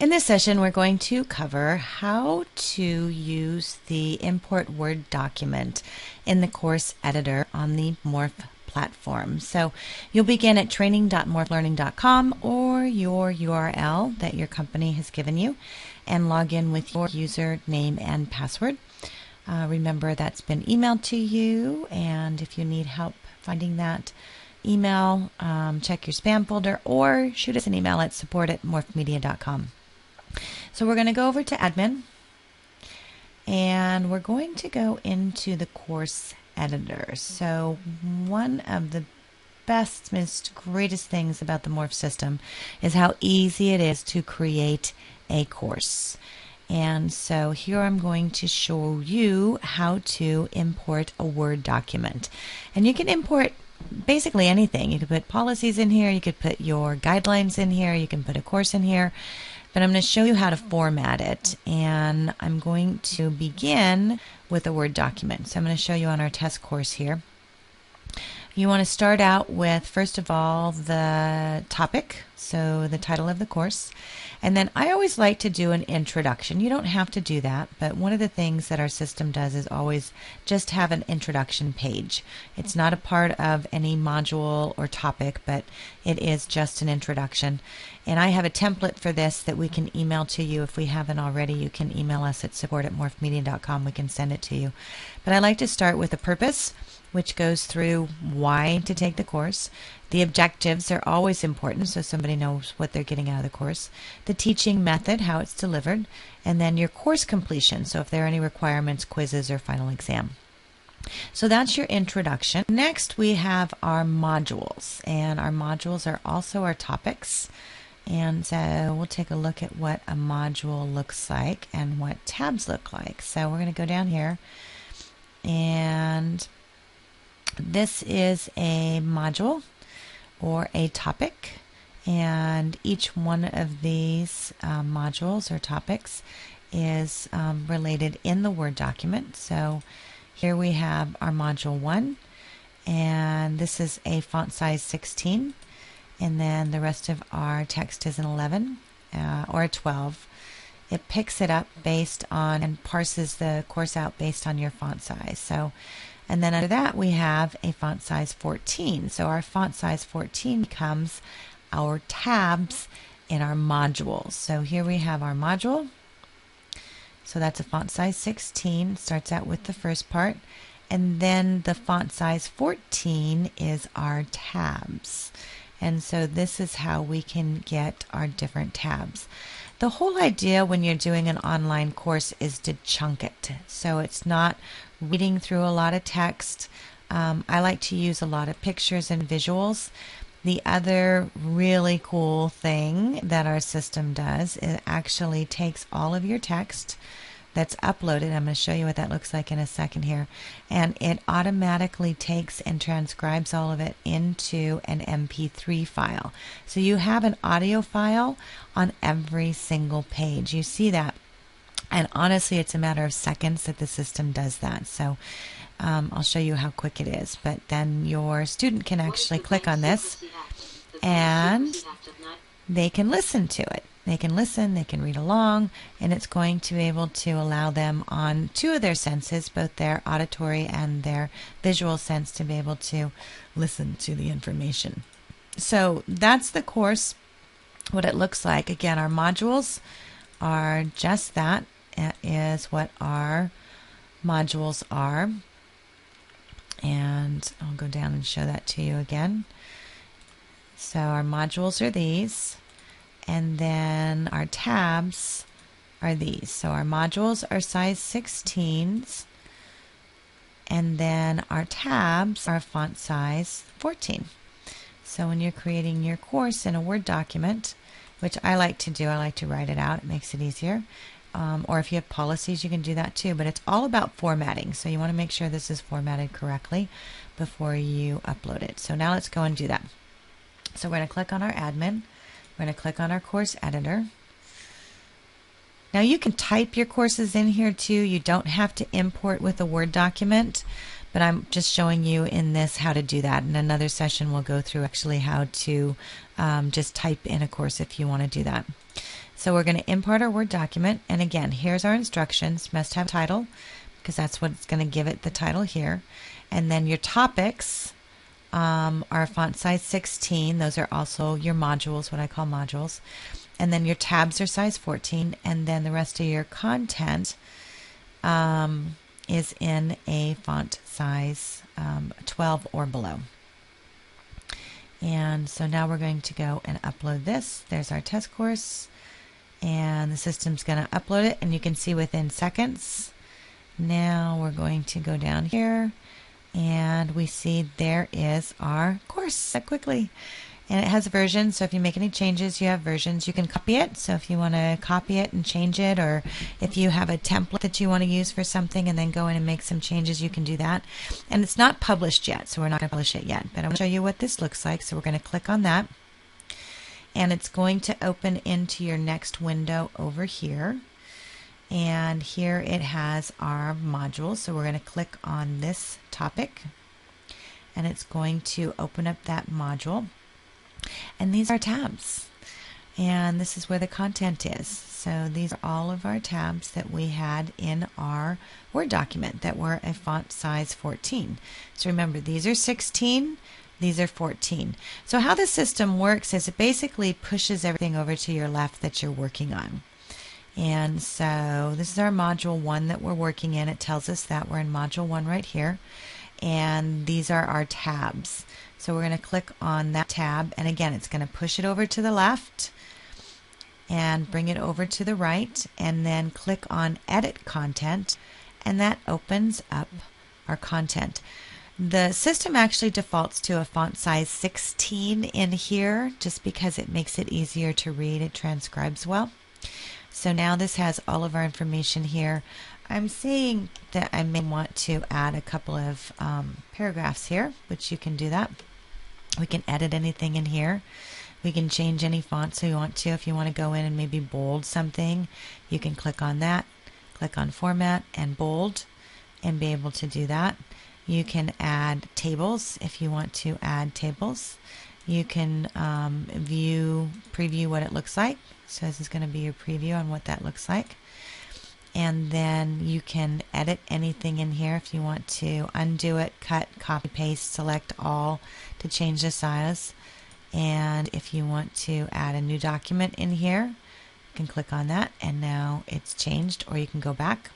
In this session, we're going to cover how to use the import Word document in the course editor on the Morph platform. So you'll begin at training.morphlearning.com or your URL that your company has given you and log in with your username and password. Remember that's been emailed to you, and if you need help finding that email, check your spam folder or shoot us an email at support@morphmedia.com. So we're going to go over to admin, and we're going to go into the course editor. So one of the best, most greatest things about the Morph system is how easy it is to create a course. And so here I'm going to show you how to import a Word document. And you can import basically anything. You could put policies in here, you could put your guidelines in here, you can put a course in here. But I'm going to show you how to format it, and I'm going to begin with a Word document. So I'm going to show you on our test course here. You want to start out with, first of all, the topic, so the title of the course. And then I always like to do an introduction. You don't have to do that, but one of the things that our system does is always just have an introduction page. It's not a part of any module or topic, but it is just an introduction. And I have a template for this that we can email to you. If we haven't already, you can email us at support@morphmedia.com. We can send it to you. But I like to start with a purpose, which goes through why to take the course. The objectives are always important, so somebody knows what they're getting out of the course. The teaching method, how it's delivered, and then your course completion, so if there are any requirements, quizzes, or final exam. So that's your introduction. Next, we have our modules, and our modules are also our topics. And so we'll take a look at what a module looks like and what tabs look like. So we're going to go down here, and this is a module or a topic, and each one of these modules or topics is related in the Word document. So here we have our module 1, and this is a font size 16, and then the rest of our text is an 11 or a 12. It picks it up based on and parses the course out based on your font size. So, and then under that we have a font size 14. So our font size 14 becomes our tabs in our modules. So here we have our module. So that's a font size 16. Starts out with the first part. And then the font size 14 is our tabs. And so this is how we can get our different tabs. The whole idea when you're doing an online course is to chunk it. So it's not reading through a lot of text. I like to use a lot of pictures and visuals. The other really cool thing that our system does is it actually takes all of your text that's uploaded. I'm going to show you what that looks like in a second here. And it automatically takes and transcribes all of it into an MP3 file. So you have an audio file on every single page. You see that. And honestly, it's a matter of seconds that the system does that. So I'll show you how quick it is. But then your student can actually click on this and they can listen to it. They can listen, they can read along, and it's going to be able to allow them on two of their senses, both their auditory and their visual sense, to be able to listen to the information. So that's the course, what it looks like. Again, our modules are just that. It is what our modules are. And I'll go down and show that to you again. So our modules are these. And then our tabs are these. So our modules are size 16s. And then our tabs are font size 14. So when you're creating your course in a Word document, which I like to do, I like to write it out. It makes it easier. Or if you have policies, you can do that too. But it's all about formatting. So you want to make sure this is formatted correctly before you upload it. So now let's go and do that. So we're going to click on our admin. We're going to click on our course editor. Now you can type your courses in here too. You don't have to import with a Word document, but I'm just showing you in this how to do that. In another session we'll go through actually how to just type in a course if you want to do that. So we're going to import our Word document. And again, here's our instructions. Must have title, because that's what it's going to give it the title here. And then your topics are font size 16. Those are also your modules, what I call modules. And then your tabs are size 14. And then the rest of your content is in a font size 12 or below. And so now we're going to go and upload this. There's our test course. And the system's going to upload it. And you can see within seconds. Now we're going to go down here. And we see there is our course quickly. And it has versions, so if you make any changes, you have versions. You can copy it, so if you want to copy it and change it, or if you have a template that you want to use for something and then go in and make some changes, you can do that. And it's not published yet, so we're not going to publish it yet. But I'm going to show you what this looks like, so we're going to click on that. And it's going to open into your next window over here. And here it has our modules. So we're going to click on this topic and it's going to open up that module. And these are tabs. And this is where the content is. So these are all of our tabs that we had in our Word document that were a font size 14. So remember, these are 16. These are 14. So how the system works is it basically pushes everything over to your left that you're working on. And so this is our module 1 that we're working in. It tells us that we're in module 1 right here. And these are our tabs. So we're going to click on that tab. And again, it's going to push it over to the left and bring it over to the right. And then click on Edit Content. And that opens up our content. The system actually defaults to a font size 16 in here just because it makes it easier to read. It transcribes well. So now this has all of our information here. I'm seeing that I may want to add a couple of paragraphs here, which you can do that. We can edit anything in here. We can change any fonts we want to. If you want to go in and maybe bold something, you can click on that, click on Format and Bold, and be able to do that. You can add tables if you want to add tables. You can preview what it looks like. So this is going to be your preview on what that looks like. And then you can edit anything in here if you want to undo it, cut, copy, paste, select all to change the size. And if you want to add a new document in here, you can click on that and now it's changed, or you can go back.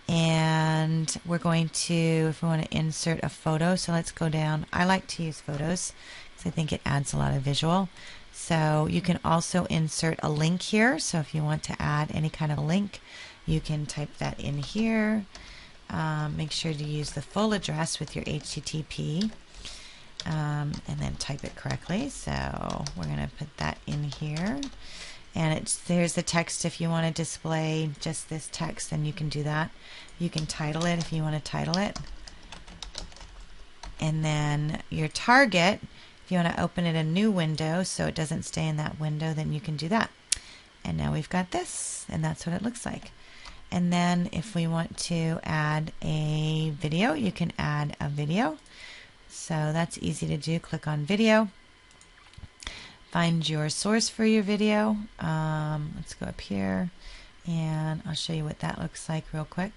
And we're going to, if we want to insert a photo, so let's go down. I like to use photos because I think it adds a lot of visual. So you can also insert a link here. So if you want to add any kind of link, you can type that in here. Make sure to use the full address with your HTTP and then type it correctly. So we're going to put that in here. And there's the text. If you want to display just this text, then you can do that. You can title it if you want to title it. And then your target, if you want to open it a new window so it doesn't stay in that window, then you can do that. And now we've got this, and that's what it looks like. And then if we want to add a video, you can add a video. So that's easy to do. Click on video. Find your source for your video. Let's go up here and I'll show you what that looks like real quick.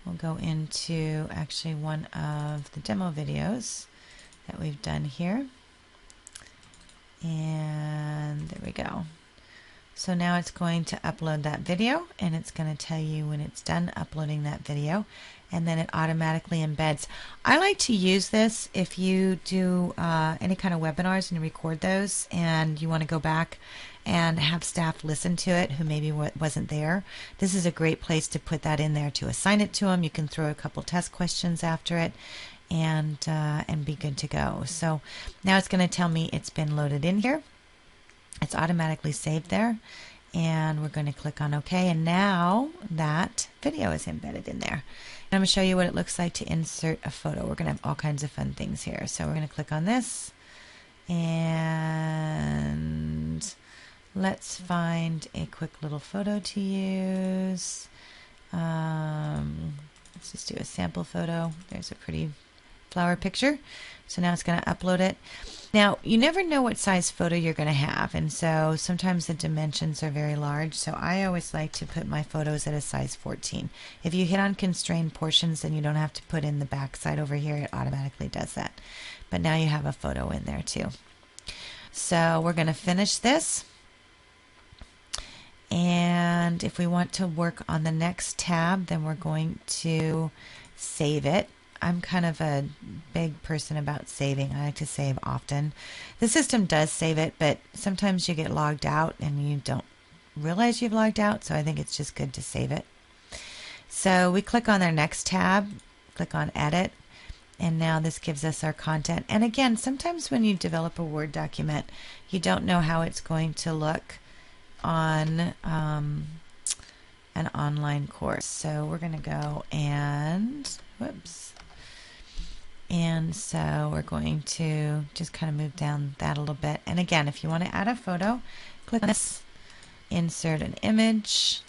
We'll go into actually one of the demo videos that we've done here. And there we go. So now it's going to upload that video and it's going to tell you when it's done uploading that video, and then it automatically embeds. I like to use this if you do any kind of webinars and you record those and you want to go back and have staff listen to it who maybe wasn't there. This is a great place to put that in there to assign it to them. You can throw a couple test questions after it and be good to go. So now it's going to tell me it's been loaded in here. It's automatically saved there, and we're going to click on OK, and now that video is embedded in there. And I'm going to show you what it looks like to insert a photo. We're going to have all kinds of fun things here. So we're going to click on this, and let's find a quick little photo to use. Let's just do a sample photo. There's a pretty flower picture. So now it's going to upload it. Now, you never know what size photo you're going to have, and so sometimes the dimensions are very large, so I always like to put my photos at a size 14. If you hit on constrained portions, then you don't have to put in the back side over here. It automatically does that. But now you have a photo in there too. So we're going to finish this. And if we want to work on the next tab, then we're going to save it. I'm kind of a big person about saving. I like to save often. The system does save it, but sometimes you get logged out and you don't realize you've logged out, so I think it's just good to save it. So we click on our next tab, click on Edit, and now this gives us our content. And again, sometimes when you develop a Word document, you don't know how it's going to look on an online course. So we're going to go and, whoops. And so we're going to just kind of move down that a little bit. And again, if you want to add a photo, click on this, insert an image.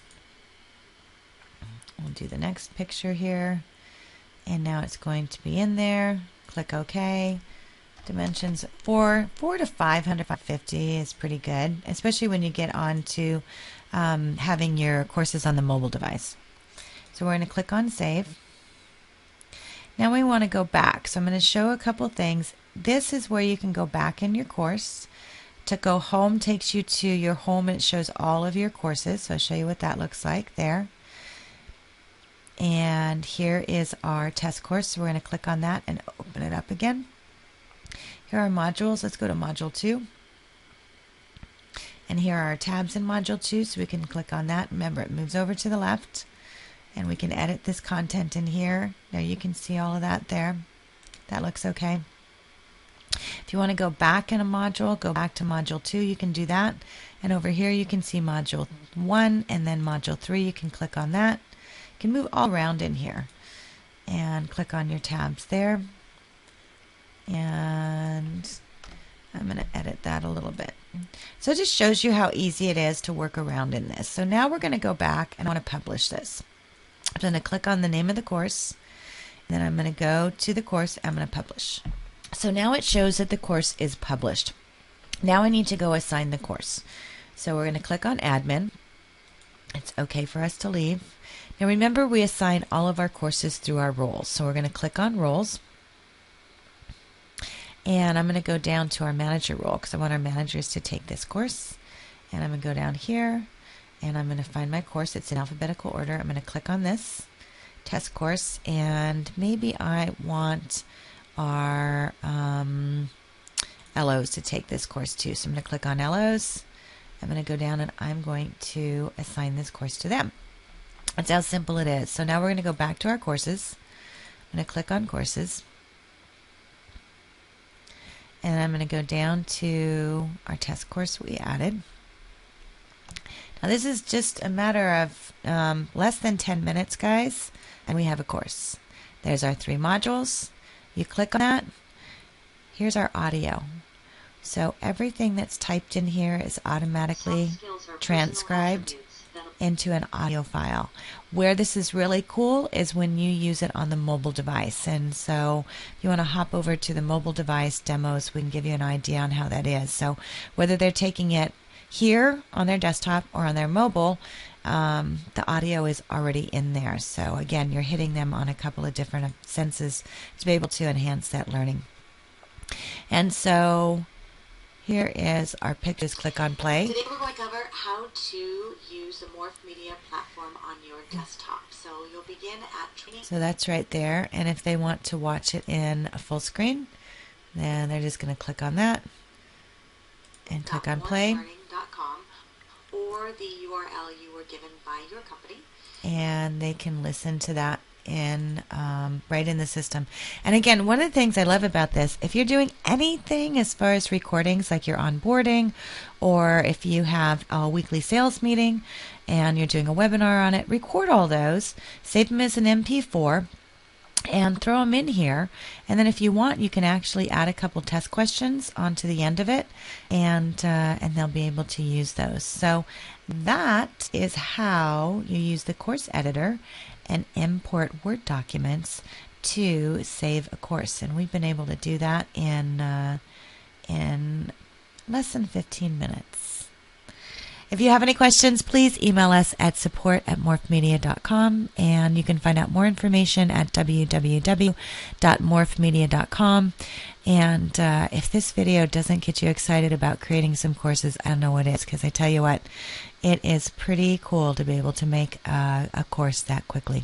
We'll do the next picture here. And now it's going to be in there. Click OK. Dimensions 4 to 500, 550 is pretty good, especially when you get on to having your courses on the mobile device. So we're going to click on Save. Now we want to go back. So I'm going to show a couple things. This is where you can go back in your course. To go home takes you to your home and it shows all of your courses. So I'll show you what that looks like there. And here is our test course. So we're going to click on that and open it up again. Here are modules. Let's go to Module 2. And here are our tabs in Module 2. So we can click on that. Remember, it moves over to the left. And we can edit this content in here. Now you can see all of that there. That looks okay. If you want to go back in a module, go back to Module 2, you can do that. And over here you can see Module 1 and then Module 3. You can click on that. You can move all around in here. And click on your tabs there. And I'm going to edit that a little bit. So it just shows you how easy it is to work around in this. So now we're going to go back and I want to publish this. I'm going to click on the name of the course, and then I'm going to go to the course, I'm going to publish. So now it shows that the course is published. Now I need to go assign the course. So we're going to click on Admin. It's okay for us to leave. Now remember, we assign all of our courses through our roles. So we're going to click on Roles. And I'm going to go down to our manager role because I want our managers to take this course. And I'm going to go down here. And I'm going to find my course. It's in alphabetical order. I'm going to click on this test course, and maybe I want our LOs to take this course too. So I'm going to click on LOs. I'm going to go down and I'm going to assign this course to them. That's how simple it is. So now we're going to go back to our courses. I'm going to click on courses. And I'm going to go down to our test course we added. Now this is just a matter of less than 10 minutes, guys, and we have a course. There's our 3 modules. You click on that. Here's our audio. So everything that's typed in here is automatically transcribed into an audio file. Where this is really cool is when you use it on the mobile device. And so if you want to hop over to the mobile device demos, we can give you an idea on how that is. So whether they're taking it here on their desktop or on their mobile, the audio is already in there. So again, you're hitting them on a couple of different senses to be able to enhance that learning. And so here is our pictures. Click on play. Today we're going to cover how to use the Morph Media platform on your desktop. So you'll begin at training. So that's right there. And if they want to watch it in a full screen, then they're just going to click on that and click on play. Or the URL you were given by your company. And they can listen to that in right in the system. And again, one of the things I love about this, if you're doing anything as far as recordings, like you're onboarding, or if you have a weekly sales meeting and you're doing a webinar on it, record all those, save them as an MP4, and throw them in here. And then if you want, you can actually add a couple test questions onto the end of it, and they'll be able to use those. So that is how you use the course editor and import Word documents to save a course. And we've been able to do that in in less than 15 minutes. If you have any questions, please email us at support@morphmedia.com, and you can find out more information at www.morphmedia.com. And if this video doesn't get you excited about creating some courses, I don't know what is, because I tell you what, it is pretty cool to be able to make a course that quickly.